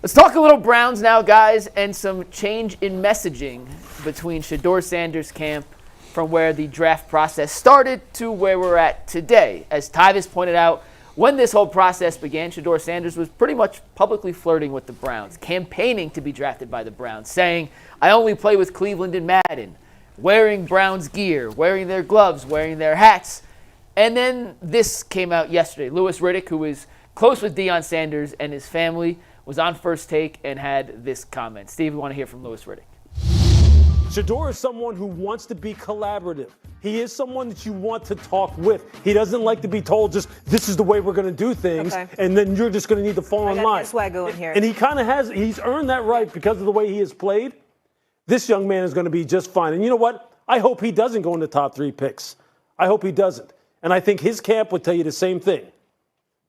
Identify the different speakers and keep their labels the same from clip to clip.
Speaker 1: Let's talk a little Browns now, guys, and some change in messaging between Shedeur Sanders' camp from where the draft process started to where we're at today. As Tyvis pointed out, when this whole process began, Shedeur Sanders was pretty much publicly flirting with the Browns, campaigning to be drafted by the Browns, saying, I only play with Cleveland and Madden, wearing Browns gear, wearing their gloves, wearing their hats. And then this came out yesterday. Louis Riddick, who is close with Deion Sanders and his family, was on First Take and had this comment. Steve, we want to hear from Louis Riddick.
Speaker 2: Shedeur is someone who wants to be collaborative. He is someone that you want to talk with. He doesn't like to be told just, this is the way we're going to do things, and then you're just going to need to fall in line.
Speaker 3: That's why I go in here.
Speaker 2: And he kind of he's earned that right because of the way he has played. This young man is going to be just fine. And you know what? I hope he doesn't go in the top 3 picks. I hope he doesn't. And I think his camp would tell you the same thing.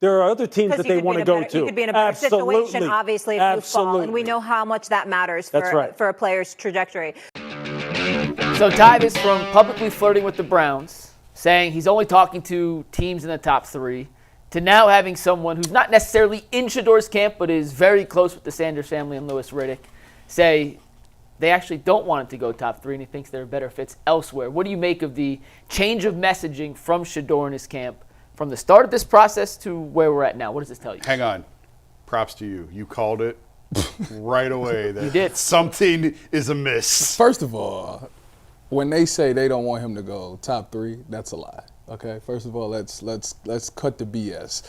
Speaker 2: There are other teams that they want to go to.
Speaker 3: You could be in a better situation, obviously, if you fall. And we know how much that matters for a player's trajectory.
Speaker 1: So Tyvis, from publicly flirting with the Browns, saying he's only talking to teams in the top 3, to now having someone who's not necessarily in Shedeur's camp but is very close with the Sanders family and Louis Riddick say they actually don't want him to go top 3 and he thinks there are better fits elsewhere. What do you make of the change of messaging from Shedeur and his camp from the start of this process to where we're at now? What does this tell you?
Speaker 4: Hang on. Props to you. You called it right away.
Speaker 1: You did.
Speaker 4: Something is amiss.
Speaker 5: First of all, when they say they don't want him to go top 3, that's a lie. Okay, first of all, let's cut the BS.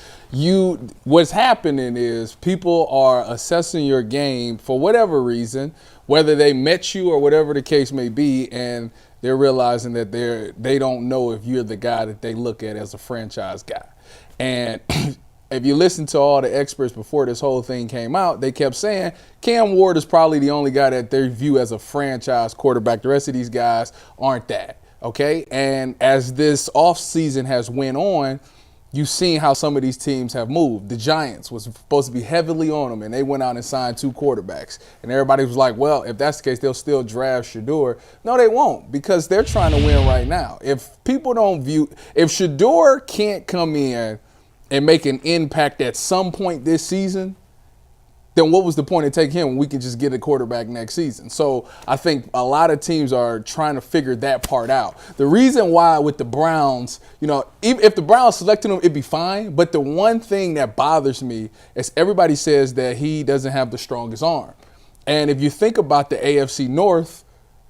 Speaker 5: What's happening is people are assessing your game for whatever reason, whether they met you or whatever the case may be, and they're realizing that they don't know if you're the guy that they look at as a franchise guy. And if you listen to all the experts before this whole thing came out, they kept saying Cam Ward is probably the only guy that they view as a franchise quarterback. The rest of these guys aren't that. Okay, and as this offseason has went on, you've seen how some of these teams have moved. The Giants was supposed to be heavily on them, and they went out and signed 2 quarterbacks. And everybody was like, well, if that's the case, they'll still draft Shedeur. No, they won't, because they're trying to win right now. If Shedeur can't come in and make an impact at some point this season, then what was the point of taking him when we can just get a quarterback next season? So I think a lot of teams are trying to figure that part out. The reason why with the Browns, if the Browns selected him, it'd be fine. But the one thing that bothers me is everybody says that he doesn't have the strongest arm. And if you think about the AFC North,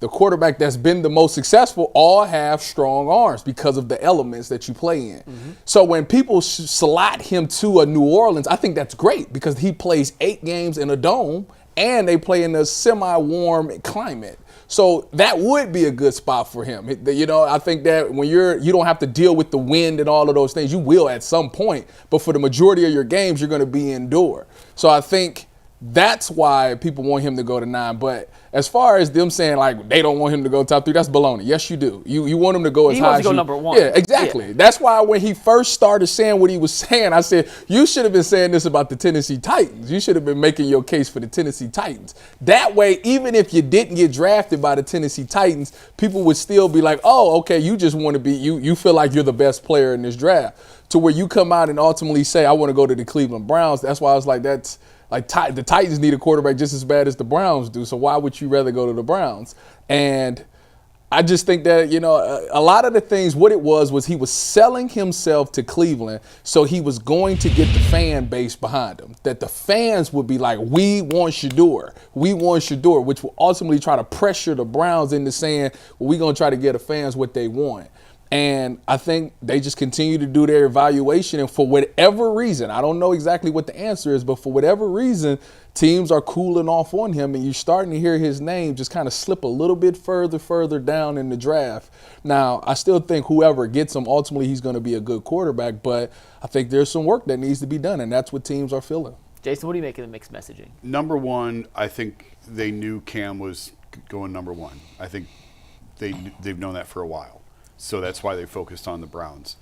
Speaker 5: the quarterback that's been the most successful all have strong arms because of the elements that you play in. Mm-hmm. So when people slot him to a New Orleans, I think that's great because he plays 8 games in a dome and they play in a semi-warm climate. So that would be a good spot for him. I think that when you don't have to deal with the wind and all of those things, you will at some point, but for the majority of your games, you're going to be indoor. So I think that's why people want him to go to 9. But as far as them saying like they don't want him to go top 3, that's baloney. Yes, you do. You want him to go as high as
Speaker 1: he wants to go number 1.
Speaker 5: Yeah, exactly. Yeah. That's why when he first started saying what he was saying, I said, you should have been saying this about the Tennessee Titans. You should have been making your case for the Tennessee Titans. That way, even if you didn't get drafted by the Tennessee Titans, people would still be like, oh, okay, you just want to be, you feel like you're the best player in this draft. To where you come out and ultimately say, I want to go to the Cleveland Browns. That's why I was like, that's, like the Titans need a quarterback just as bad as the Browns do, so why would you rather go to the Browns? And I just think that, a lot of the things, what it was he was selling himself to Cleveland so he was going to get the fan base behind him, that the fans would be like, we want Shedeur, which will ultimately try to pressure the Browns into saying, well, we're going to try to get the fans what they want. And I think they just continue to do their evaluation. And for whatever reason, I don't know exactly what the answer is, but for whatever reason, teams are cooling off on him. And you're starting to hear his name just kind of slip a little bit further down in the draft. Now, I still think whoever gets him, ultimately he's going to be a good quarterback. But I think there's some work that needs to be done. And that's what teams are feeling.
Speaker 1: Jason, what do you make of the mixed messaging?
Speaker 4: Number 1, I think they knew Cam was going number 1. I think they've known that for a while. So that's why they focused on the Browns.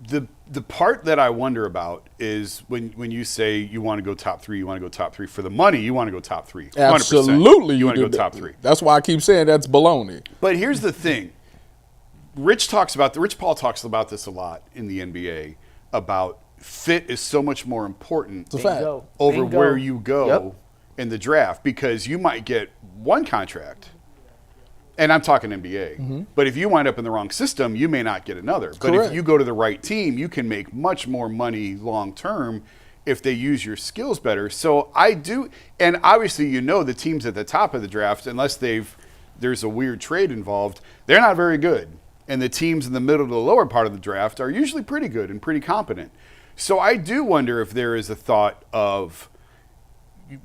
Speaker 4: The part that I wonder about is when you say you want to go top 3, you want to go top 3 for the money, you want to go top 3. 100%.
Speaker 5: Absolutely,
Speaker 4: you want to go top 3.
Speaker 5: That's why I keep saying that's baloney.
Speaker 4: But here's the thing: Rich Paul talks about this a lot in the NBA about fit is so much more important
Speaker 1: Bingo.
Speaker 4: over
Speaker 1: Bingo.
Speaker 4: where you go
Speaker 1: Yep.
Speaker 4: in the draft, because you might get one contract, and I'm talking NBA, but if you wind up in the wrong system, you may not get another. But
Speaker 5: Correct.
Speaker 4: if you go to the right team, you can make much more money long term if they use your skills better. So I do, and obviously the teams at the top of the draft, unless there's a weird trade involved, they're not very good. And the teams in the middle to the lower part of the draft are usually pretty good and pretty competent. So I do wonder if there is a thought of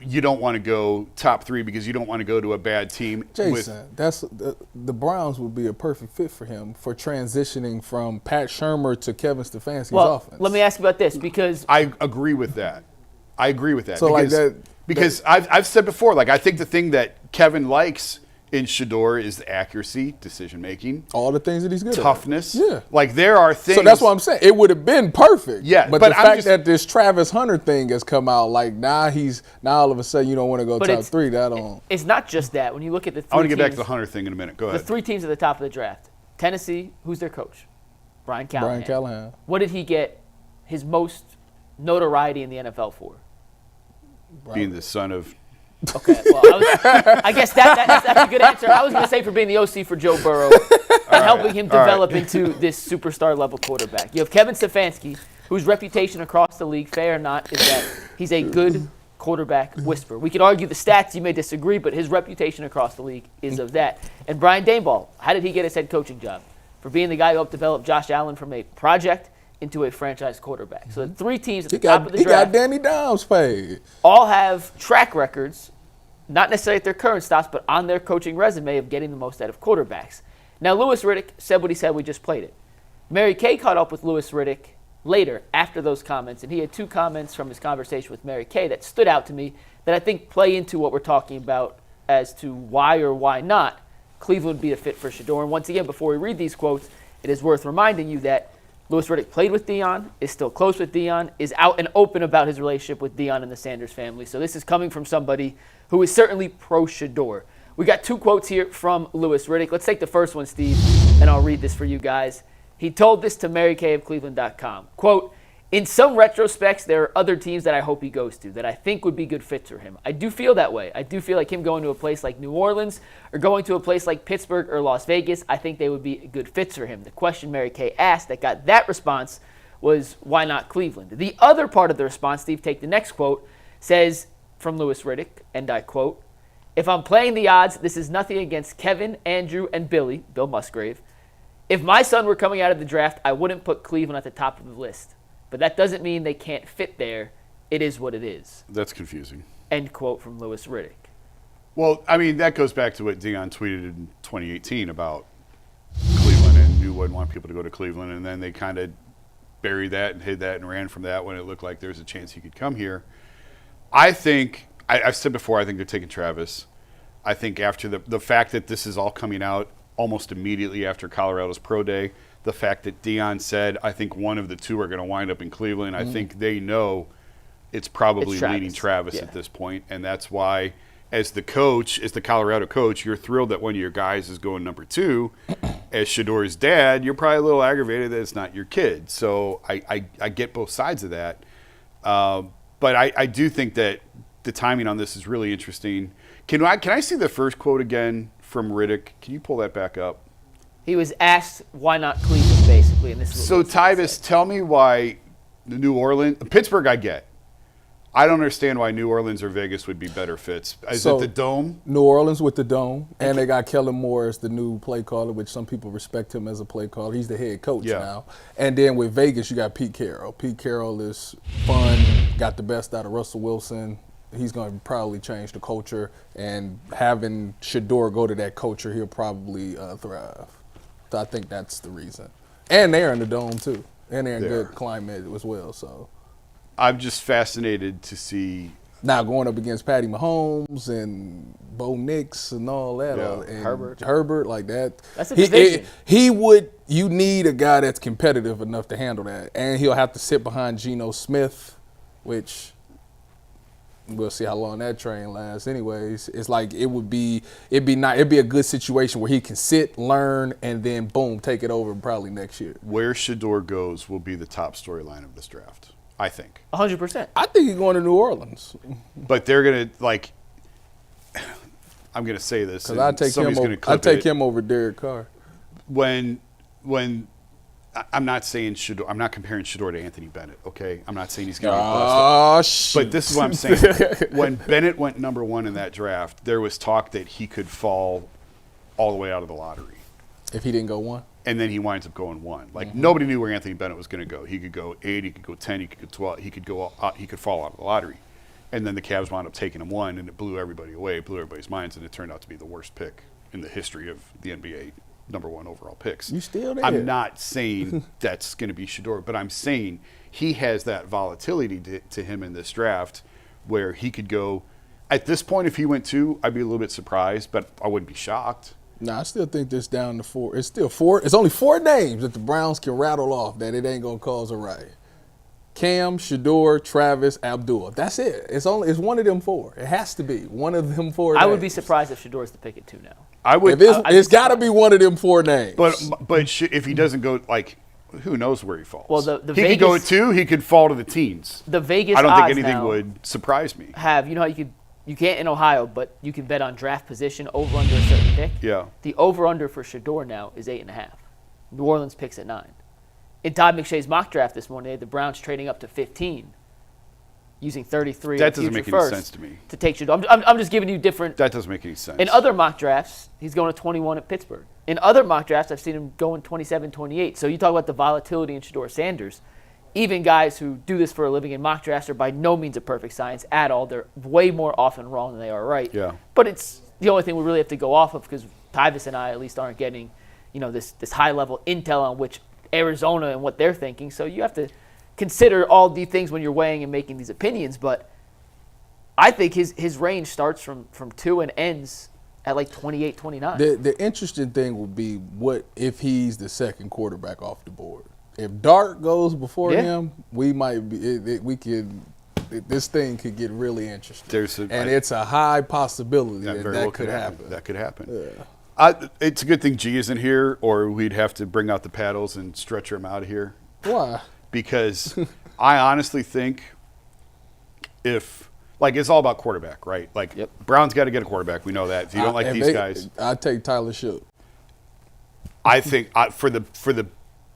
Speaker 4: you don't want to go top 3 because you don't want to go to a bad team.
Speaker 5: Jason, that's the Browns would be a perfect fit for him for transitioning from Pat Shurmur to Kevin Stefanski's offense.
Speaker 1: Let me ask you about this, because
Speaker 4: I agree with that.
Speaker 5: So
Speaker 4: because I've said before, like, I think the thing that Kevin likes in Shedeur is the accuracy, decision making,
Speaker 5: all the things that he's good
Speaker 4: toughness.
Speaker 5: at. Yeah.
Speaker 4: Like, there are things.
Speaker 5: So that's what I'm saying. It would have been perfect.
Speaker 4: Yeah,
Speaker 5: But the fact that this Travis Hunter thing has come out, like now all of a sudden you don't want to go top 3. That don't.
Speaker 1: It's not just that. When you look at the 3
Speaker 4: I want to get back to
Speaker 1: teams-
Speaker 4: the Hunter thing in a minute. Go ahead.
Speaker 1: The 3 teams at the top of the draft. Tennessee, who's their coach? Brian Callahan. What did he get his most notoriety in the NFL for?
Speaker 4: Being the son of.
Speaker 1: Okay, well, I guess that's a good answer. I was going to say for being the OC for Joe Burrow and helping him develop into this superstar level quarterback. You have Kevin Stefanski, whose reputation across the league, fair or not, is that he's a good quarterback whisperer. We could argue the stats, you may disagree, but his reputation across the league is of that. And Brian Daboll, how did he get his head coaching job? For being the guy who helped develop Josh Allen from a project into a franchise quarterback. So the 3 teams at the top of the draft.
Speaker 5: He got Danny Dimes paid.
Speaker 1: All have track records, not necessarily at their current stops, but on their coaching resume of getting the most out of quarterbacks. Now, Louis Riddick said what he said. We just played it. Mary Kay caught up with Louis Riddick later after those comments, and he had 2 comments from his conversation with Mary Kay that stood out to me that I think play into what we're talking about as to why or why not Cleveland would be a fit for Shedeur. And once again, before we read these quotes, it is worth reminding you that Louis Riddick played with Deion, is still close with Deion, is out and open about his relationship with Deion and the Sanders family. So this is coming from somebody who is certainly pro-Shedeur. We got 2 quotes here from Louis Riddick. Let's take the first one, Steve, and I'll read this for you guys. He told this to Mary Kay of Cleveland.com. Quote, "In some retrospects, there are other teams that I hope he goes to that I think would be good fits for him. I do feel that way. I do feel like him going to a place like New Orleans or going to a place like Pittsburgh or Las Vegas, I think they would be good fits for him." The question Mary Kay asked that got that response was, why not Cleveland? The other part of the response, Steve, take the next quote, says from Louis Riddick, and I quote, "If I'm playing the odds, this is nothing against Kevin, Andrew, and Bill Musgrave. If my son were coming out of the draft, I wouldn't put Cleveland at the top of the list. But that doesn't mean they can't fit there. It is what it is."
Speaker 4: That's confusing.
Speaker 1: End quote from Louis Riddick.
Speaker 4: Well, I mean, that goes back to what Deion tweeted in 2018 about Cleveland and knew wouldn't want people to go to Cleveland, and then they kind of buried that and hid that and ran from that when it looked like there's a chance he could come here. I think, I've said before, I think they're taking Travis. I think after the fact that this is all coming out almost immediately after Colorado's pro day, the fact that Deion said, I think one of the 2 are going to wind up in Cleveland, I think they know it's probably leaning Travis at this point, and that's why, as the coach, as the Colorado coach, you're thrilled that one of your guys is going number 2. As Shedeur's dad, you're probably a little aggravated that it's not your kid. So I get both sides of that. But I do think that the timing on this is really interesting. Can I see the first quote again from Riddick? Can you pull that back up?
Speaker 1: He was asked why not Cleveland, basically. And this is
Speaker 4: So, Tyvis, tell me why New Orleans, Pittsburgh I get. I don't understand why New Orleans or Vegas would be better fits. Is it the Dome?
Speaker 5: New Orleans with the Dome, and they got Kellen Moore as the new play caller, which some people respect him as a play caller. He's the head coach now. And then with Vegas, you got Pete Carroll. Pete Carroll is fun, got the best out of Russell Wilson. He's going to probably change the culture, and having Shedeur go to that culture, he'll probably thrive. So I think that's the reason. And they're in the Dome, too. And they're in good climate as well. So
Speaker 4: I'm just fascinated to see.
Speaker 5: Now going up against Patty Mahomes and Bo Nix and all that. And Herbert, like that.
Speaker 1: That's a division.
Speaker 5: You need a guy that's competitive enough to handle that. And he'll have to sit behind Geno Smith, which we'll see how long that train lasts. Anyways, it's like it'd be a good situation where he can sit, learn, and then boom, take it over probably next year.
Speaker 4: Where Shedeur goes will be the top storyline of this draft. I think.
Speaker 1: 100%.
Speaker 5: I think he's going to New Orleans.
Speaker 4: But they're going to, like, I'm going to say this.
Speaker 5: Because I take him over Derek Carr.
Speaker 4: When I'm not saying Shedeur, I'm not comparing Shedeur to Anthony Bennett, okay? I'm not saying he's going to be blessed. But this is what I'm saying. When Bennett went number 1 in that draft, there was talk that he could fall all the way out of the lottery.
Speaker 5: If he didn't go 1?
Speaker 4: And then he winds up going 1. Like, nobody knew where Anthony Bennett was going to go. He could go 8, he could go 10, he could go 12, he could fall out of the lottery. And then the Cavs wound up taking him 1, and it blew everybody away, blew everybody's minds, and it turned out to be the worst pick in the history of the NBA, number 1 overall picks.
Speaker 5: You still there?
Speaker 4: I'm not saying that's going to be Shedeur, but I'm saying he has that volatility to him in this draft where he could go. At this point, if he went 2, I'd be a little bit surprised, but I wouldn't be shocked.
Speaker 5: No, I still think this down to 4. It's still 4. It's only 4 names that the Browns can rattle off that it ain't gonna cause a riot. Cam, Shedeur, Travis, Abdul. That's it. It's one of them 4. It has to be one of them 4.
Speaker 1: I would be surprised if Shedeur's the pick at 2 now.
Speaker 4: I would.
Speaker 5: It's got to be one of them 4 names.
Speaker 4: But if he doesn't go, like, who knows where he falls?
Speaker 1: Well,
Speaker 4: he
Speaker 1: Vegas,
Speaker 4: could go at 2. He could fall to the teens.
Speaker 1: The Vegas
Speaker 4: I don't
Speaker 1: odds
Speaker 4: think anything
Speaker 1: now
Speaker 4: would surprise me.
Speaker 1: Have, you know how you can't in Ohio, but you can bet on draft position over under a certain pick.
Speaker 4: Yeah.
Speaker 1: The over under for Shedeur now is 8.5. New Orleans picks at 9. In Todd McShay's mock draft this morning, they had the Browns trading up to 15, using 33.
Speaker 4: That doesn't make any sense to me.
Speaker 1: To take Shedeur, I'm just giving you different.
Speaker 4: That doesn't make any sense.
Speaker 1: In other mock drafts, he's going to 21 at Pittsburgh. In other mock drafts, I've seen him going 27, 28. So you talk about the volatility in Shedeur Sanders. Even guys who do this for a living in mock drafts are by no means a perfect science at all. They're way more often wrong than they are right.
Speaker 4: Yeah.
Speaker 1: But it's the only thing we really have to go off of because Tyvis and I at least aren't getting, this high-level intel on which Arizona and what they're thinking. So you have to consider all the things when you're weighing and making these opinions. But I think his range starts from 2 and ends at like 28, 29.
Speaker 5: The interesting thing will be what if he's the second quarterback off the board. If Dart goes before him, we might be. This thing could get really interesting. It's a high possibility that could happen.
Speaker 4: That could happen.
Speaker 5: Yeah.
Speaker 4: It's a good thing G isn't here, or we'd have to bring out the paddles and stretch him out of here.
Speaker 5: Why?
Speaker 4: Because I honestly think it's all about quarterback, right? Brown's got to get a quarterback. We know that. If you don't like these guys,
Speaker 5: I'd take Tyler Shook.
Speaker 4: I think for the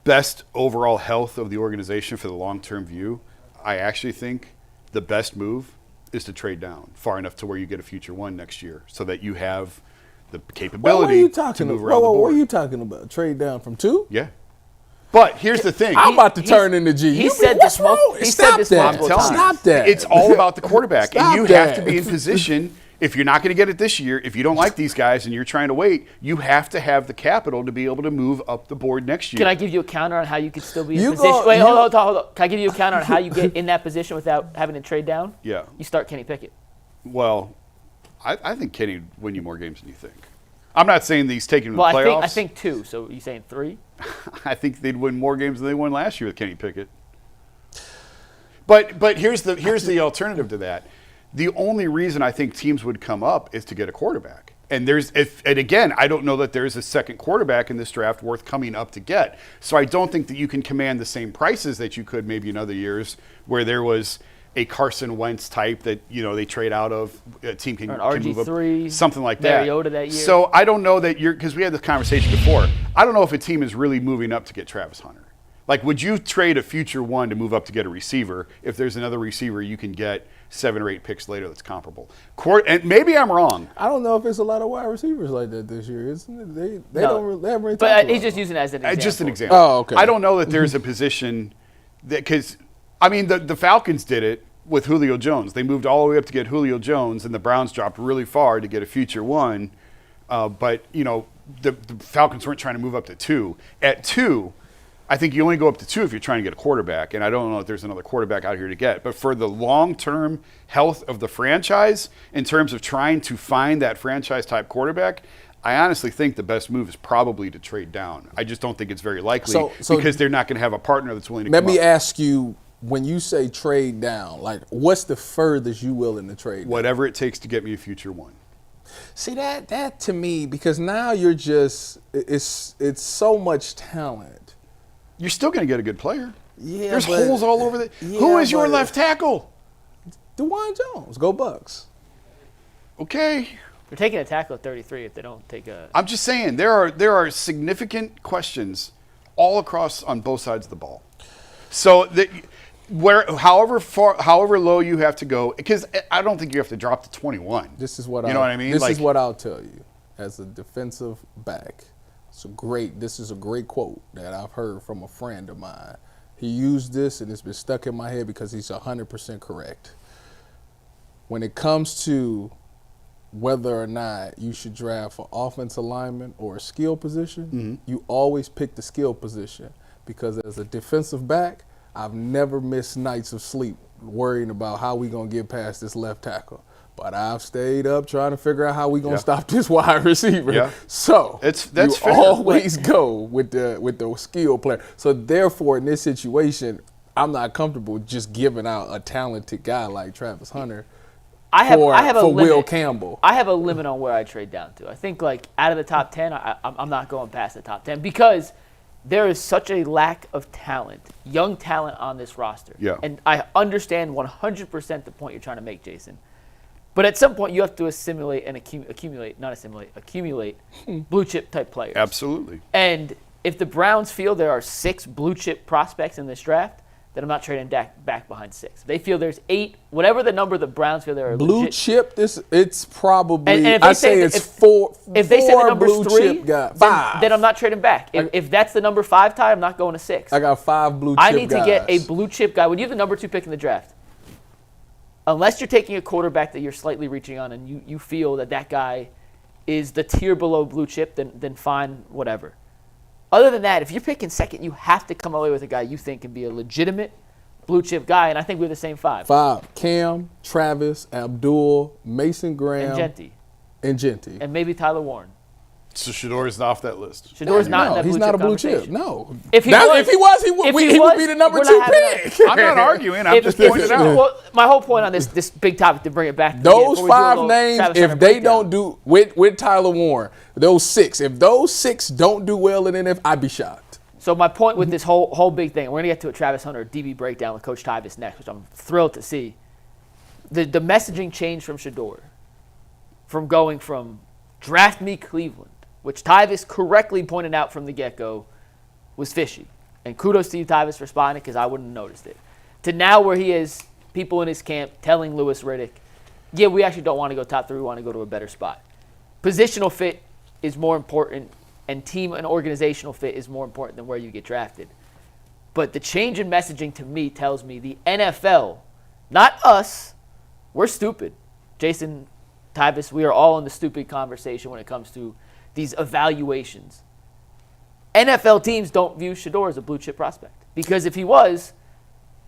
Speaker 4: best overall health of the organization for the long-term view, I actually think the best move is to trade down far enough to where you get a future 1 next year so that you have the capability to move around the board.
Speaker 5: What are you talking about? Trade down from 2?
Speaker 4: Yeah. But here's the thing.
Speaker 5: I'm about to turn into G.
Speaker 1: He said this multiple times.
Speaker 5: Stop that.
Speaker 4: It's all about the quarterback. And you have to be in position. If you're not going to get it this year, if you don't like these guys and you're trying to wait, you have to have the capital to be able to move up the board next year.
Speaker 1: Can I give you a counter on how you could still be in position? Hold on. Can I give you a counter on how you get in that position without having to trade down?
Speaker 4: Yeah.
Speaker 1: You start Kenny Pickett.
Speaker 4: Well, I think Kenny would win you more games than you think. I'm not saying that he's taking them to the playoffs.
Speaker 1: I think 2. So you saying 3?
Speaker 4: I think they'd win more games than they won last year with Kenny Pickett. But here's the alternative to that. The only reason I think teams would come up is to get a quarterback. And again, I don't know that there's a second quarterback in this draft worth coming up to get. So I don't think that you can command the same prices that you could maybe in other years where there was a Carson Wentz type that they trade out of. A team can move up, something like that.
Speaker 1: Mariota that year.
Speaker 4: So I don't know that because we had this conversation before. I don't know if a team is really moving up to get Travis Hunter. Like, would you trade a future 1 to move up to get a receiver if there's another receiver you can get 7 or 8 picks later that's comparable? And maybe I'm wrong.
Speaker 5: I don't know if it's a lot of wide receivers like that this year, isn't it? They haven't really.
Speaker 1: But he's just using it as an example.
Speaker 4: Just an example.
Speaker 5: Oh, okay.
Speaker 4: I don't know that there's a position that because the Falcons did it with Julio Jones. They moved all the way up to get Julio Jones, and the Browns dropped really far to get a future 1. But the Falcons weren't trying to move up to 2. At 2. I think you only go up to 2 if you're trying to get a quarterback, and I don't know if there's another quarterback out here to get. But for the long-term health of the franchise, in terms of trying to find that franchise-type quarterback, I honestly think the best move is probably to trade down. I just don't think it's very likely because they're not going to have a partner that's willing to come up.
Speaker 5: Let me ask you, when you say trade down, what's the furthest you willing to trade down?
Speaker 4: Whatever it takes to get me a future 1.
Speaker 5: See, that to me, because now you're just – it's so much talent.
Speaker 4: You're still going to get a good player.
Speaker 5: Yeah,
Speaker 4: there's holes all over who is your left tackle?
Speaker 5: DeJuan Jones. Go Bucks.
Speaker 4: Okay.
Speaker 1: They're taking a tackle at 33 if they don't take a.
Speaker 4: I'm just saying there are significant questions all across on both sides of the ball. So that however low you have to go, because I don't think you have to drop to 21.
Speaker 5: This is what
Speaker 4: you know what I mean.
Speaker 5: This is what I'll tell you as a defensive back. This is a great quote that I've heard from a friend of mine. He used this and it's been stuck in my head because he's 100% correct. When it comes to whether or not you should draft for offensive lineman or a skill position, you always pick the skill position, because as a defensive back, I've never missed nights of sleep worrying about how we going to get past this left tackle. But I've stayed up trying to figure out how we going to stop this wide receiver. Yeah. So
Speaker 4: that's
Speaker 5: you
Speaker 4: fair.
Speaker 5: Always go with the skill player. So therefore, in this situation, I'm not comfortable just giving out a talented guy like Travis Hunter for Will Campbell.
Speaker 1: I have a limit on where I trade down to. I think like out of the top 10, I'm not going past the top 10 because there is such a lack of talent, young talent on this roster.
Speaker 4: Yeah.
Speaker 1: And I understand 100% the point you're trying to make, Jason. But at some point, you have to accumulate blue chip type players.
Speaker 4: Absolutely.
Speaker 1: And if the Browns feel there are 6 blue chip prospects in this draft, then I'm not trading back behind 6. If they feel there's 8, whatever the number the Browns feel there are
Speaker 5: blue
Speaker 1: legit.
Speaker 5: Chip. It's probably
Speaker 1: and if
Speaker 5: I say it's 4.
Speaker 1: If they say the number's 3,
Speaker 5: chip 5.
Speaker 1: Then I'm not trading back. If that's the number 5 tie, I'm not going to 6.
Speaker 5: I got 5 blue chip.
Speaker 1: I need to get a blue chip guy. When you have the number 2 pick in the draft, unless you're taking a quarterback that you're slightly reaching on and you feel that guy is the tier below blue chip, then fine, whatever. Other than that, if you're picking second, you have to come away with a guy you think can be a legitimate blue chip guy, and I think we have the same 5.
Speaker 5: 5. Cam, Travis, Abdul, Mason Graham.
Speaker 1: And Genty. And maybe Tyler Warren.
Speaker 4: So Shedeur is off that list.
Speaker 1: Shedeur's not in that
Speaker 5: he's
Speaker 1: blue
Speaker 5: not
Speaker 1: chip
Speaker 5: a blue chip.
Speaker 1: conversation.
Speaker 5: No.
Speaker 1: If he was,
Speaker 5: he would be the number 2 pick.
Speaker 4: I'm not arguing. I'm just pointing it out.
Speaker 1: Well, my whole point on this big topic, to bring it back.
Speaker 5: Those 5 names, if they don't do with Tyler Warren, those 6. If those 6 don't do well in NF, I'd be shocked.
Speaker 1: So my point with this whole big thing, we're gonna get to a Travis Hunter DB breakdown with Coach Tyvis next, which I'm thrilled to see. The messaging changed from Shedeur, from going from draft me Cleveland, which Tyvis correctly pointed out from the get-go was fishy. And kudos to you, Tyvis, for spotting it, because I wouldn't have noticed it. To now where he is, people in his camp telling Louis Riddick, yeah, we actually don't want to go top 3, we want to go to a better spot. Positional fit is more important, and team and organizational fit is more important than where you get drafted. But the change in messaging to me tells me the NFL, not us, we're stupid. Jason, Tyvis, we are all in the stupid conversation when it comes to these evaluations. NFL teams don't view Shedeur as a blue chip prospect, because if he was,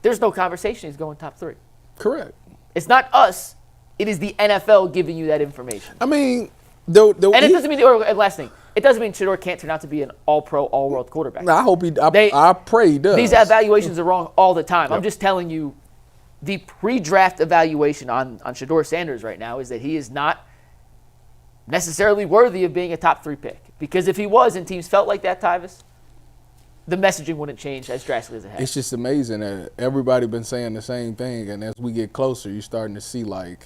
Speaker 1: there's no conversation he's going top 3.
Speaker 5: Correct.
Speaker 1: It's not us. It is the NFL giving you that information.
Speaker 5: I mean,
Speaker 1: and it doesn't mean last thing. It doesn't mean Shedeur can't turn out to be an all-pro, all-world quarterback.
Speaker 5: I hope I pray he does.
Speaker 1: These evaluations are wrong all the time. Yep. I'm just telling you, the pre-draft evaluation on Shedeur Sanders right now is that he is not necessarily worthy of being a top 3 pick. Because if he was and teams felt like that, Tyvis, the messaging wouldn't change as drastically as it has.
Speaker 5: It's just amazing that everybody been saying the same thing, and as we get closer, you're starting to see like,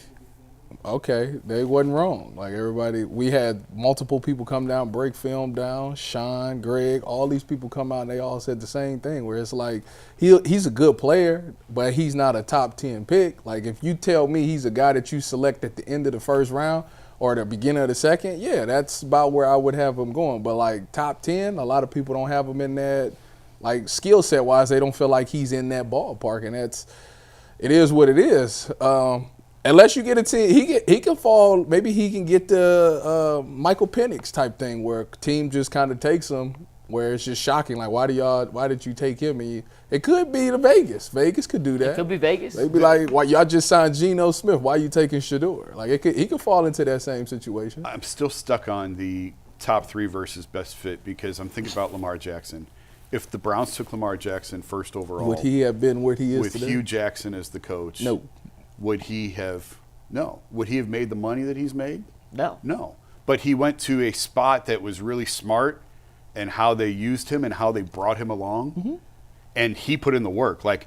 Speaker 5: okay, they wasn't wrong. Like everybody, we had multiple people come down, break film down, Sean, Greg, all these people come out and they all said the same thing, where it's like he's a good player, but he's not a top 10 pick. Like if you tell me he's a guy that you select at the end of the first round or the beginning of the second, yeah, that's about where I would have him going. But like top 10, a lot of people don't have him in that, like skill set wise, they don't feel like he's in that ballpark, and it is what it is. Unless you get a team, he can fall. Maybe he can get the Michael Penix type thing, where a team just kind of takes him, where it's just shocking. Like, why did you take him? And it could be the Vegas. Vegas could do that.
Speaker 1: It could be Vegas.
Speaker 5: They'd be like, why y'all just signed Geno Smith? Why are you taking Shedeur? Like, he could fall into that same situation.
Speaker 4: I'm still stuck on the top 3 versus best fit, because I'm thinking about Lamar Jackson. If the Browns took Lamar Jackson first overall,
Speaker 5: would he have been where he is
Speaker 4: with
Speaker 5: today?
Speaker 4: Hugh Jackson as the coach?
Speaker 5: No.
Speaker 4: Would he have made the money that he's made?
Speaker 1: No.
Speaker 4: But he went to a spot that was really smart, and how they used him and how they brought him along. Mm-hmm. and he put in the work. Like,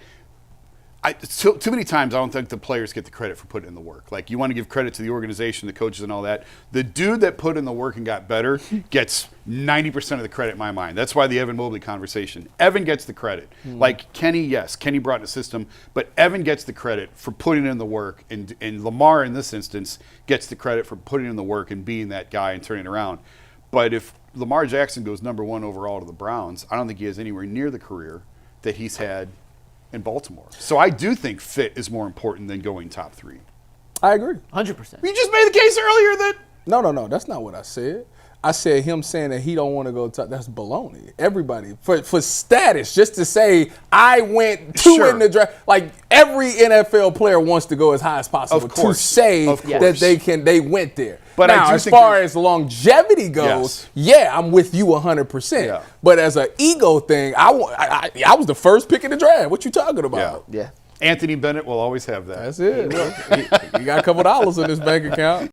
Speaker 4: too many times I don't think the players get the credit for putting in the work. Like, you want to give credit to the organization, the coaches, and all that. The dude that put in the work and got better gets 90% of the credit in my mind. That's why the Evan Mobley conversation. Evan gets the credit. Like Kenny, yes, Kenny brought in the system, but Evan gets the credit for putting in the work, and Lamar in this instance gets the credit for putting in the work and being that guy and turning it around. But if Lamar Jackson goes #1 overall to the Browns, I don't think he has anywhere near the career that he's had in Baltimore. So I do think fit is more important than going top 3.
Speaker 5: I agree.
Speaker 1: 100%.
Speaker 4: You just made the case earlier that
Speaker 5: No, that's not what I said. I said him saying that he don't want to go top. That's baloney. Everybody for status, just to say I went 2 in the draft. Like every NFL player wants to go as high as possible to say that they went there. But now, as far as longevity goes, I'm with you 100%. Yeah. But as an ego thing, I was the first pick in the draft. What you talking about?
Speaker 1: Yeah.
Speaker 4: Anthony Bennett will always have that.
Speaker 5: That's it. He got a couple dollars in his bank account.